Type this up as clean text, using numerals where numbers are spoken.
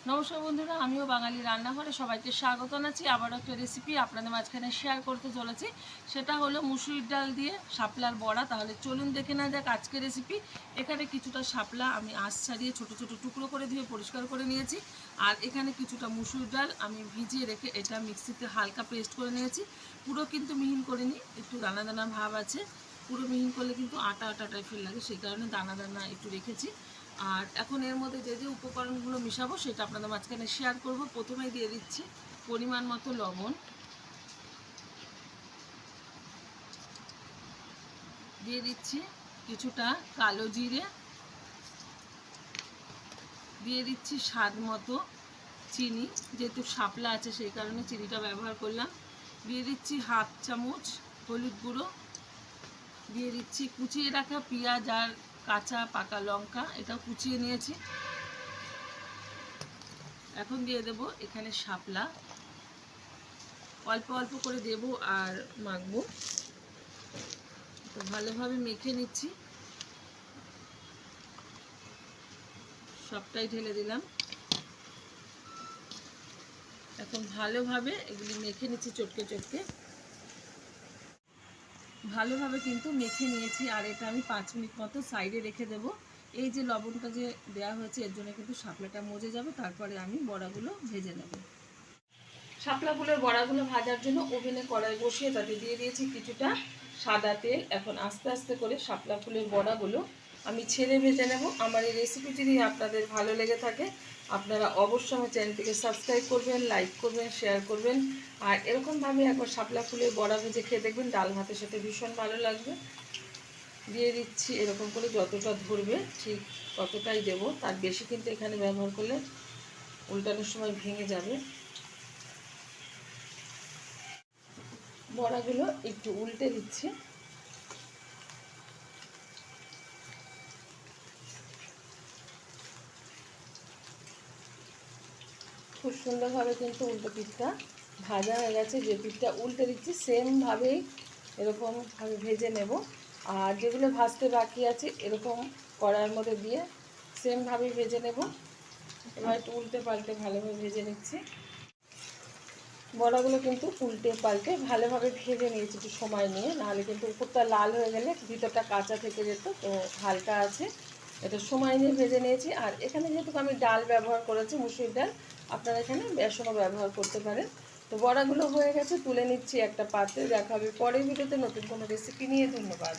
নমস্কার বন্ধুরা, আমিও বাঙালি রান্নাঘরে সবাইকে স্বাগত জানাচ্ছি। আবারও একটা রেসিপি আপনাদের মাঝখানে শেয়ার করতে চলেছি। সেটা হলো মুসুরির ডাল দিয়ে শাপলার বড়া। তাহলে চলুন দেখে না যাক আজকের রেসিপি। এখানে কিছুটা শাপলা আমি আঁশ ছাড়িয়ে ছোটো ছোটো টুকরো করে ধুয়ে পরিষ্কার করে নিয়েছি। আর এখানে কিছুটা মুসুর ডাল আমি ভিজিয়ে রেখে এটা মিক্সিতে হালকা পেস্ট করে নিয়েছি। পুরো কিন্তু মিহিন করিনি, একটু দানা দানা ভাব আছে। পুরো মিহিন করলে কিন্তু আটা আটা টাইপের লাগে, সেই কারণে দানা দানা একটু রেখেছি। আর এখন এর মধ্যে যে যে উপকরণগুলো মিশাবো সেটা আপনাদের মাঝখানে শেয়ার করব। প্রথমেই দিয়ে দিচ্ছি পরিমাণ মতো লবণ, দিয়ে দিচ্ছি কিছুটা কালো জিরে, দিয়ে দিচ্ছি স্বাদ মতো চিনি, যেহেতু শাপলা আছে সেই কারণে চিনিটা ব্যবহার করলাম। দিয়ে দিচ্ছি হাফ চামচ হলুদ গুঁড়ো, দিয়ে দিচ্ছি কুচিয়ে রাখা পেঁয়াজ আর কাঁচা পাকা লঙ্কা, এটাও কুচিয়ে নিয়েছি। এখন দিয়ে দেব এখানে শাপলা, অল্প অল্প করে দেব আর মাখবো। তো ভালোভাবে মেখে নিচ্ছি, সবটাই ঢেলে দিলাম। এখন ভালোভাবে এগুলি মেখে নিচ্ছি চটকে চটকে। ভালোভাবে কিন্তু মেখে নিয়েছি, আর এটা আমি 5 মিনিট মতো সাইডে রেখে দেব। এই যে লবণটা যে দেওয়া হয়েছে এর জন্য কিন্তু শাপলাটা মজে যাবে। তারপরে আমি বড়াগুলো ভেজে নেব। শাপলা ফুলের বড়াগুলো ভাজার জন্য ওভেনে কড়াই বসিয়ে তাতে দিয়ে দিয়েছি কিছুটা সাদা তেল। এখন আস্তে আস্তে করে শাপলা ফুলের বড়াগুলো আমি ছেড়ে ভেজে নেব। আমার এই রেসিপিটি যদি আপনাদের ভালো লেগে থাকে আপনারা অবশ্যই আমার চ্যানেলটিকে সাবস্ক্রাইব করবেন, লাইক করবেন, শেয়ার করবেন। আর এরকমভাবে একবার শাপলা ফুলের বড়া ভেজে খেয়ে দেখবেন, ডাল ভাতের সাথে ভীষণ ভালো লাগবে। দিয়ে দিচ্ছি এরকম করে, যতটা ধরবে ঠিক ততটাই দেব, তার বেশি কিন্তু এখানে ব্যবহার করলে উল্টানোর সময় ভেঙে যাবে। বড়াগুলো একটু উল্টে দিচ্ছি। খুব সুন্দরভাবে কিন্তু উল্টো পিঠটা ভাজা হয়ে গেছে। যে পিঠটা উল্টে দিচ্ছি সেমভাবেই এরকমভাবে ভেজে নেব। আর যেগুলো ভাজতে বাকি আছে এরকম কড়াইয়ের মধ্যে দিয়ে সেমভাবেই ভেজে নেব। এবার একটু উল্টে পাল্টে ভালোভাবে ভেজে নিচ্ছি। বড়াগুলো কিন্তু উল্টে পাল্টে ভালোভাবে ভেজে নিয়েছি একটু সময় নিয়ে, নাহলে কিন্তু উপরটা লাল হয়ে গেলে ভিতরটা কাঁচা থেকে যেত। তো হালকা আছে, এটা সময় নিয়ে ভেজে নিয়েছি। আর এখানে যেহেতু আমি ডাল ব্যবহার করেছি মুসুর ডাল, আপনারা এখানে বেসনও ব্যবহার করতে পারেন। তো বড়াগুলো হয়ে গেছে, তুলে নিচ্ছি একটা পাত্রে। দেখা হবে পরের ভিডিওতে নতুন কোনো রেসিপি নিয়ে। ধন্যবাদ।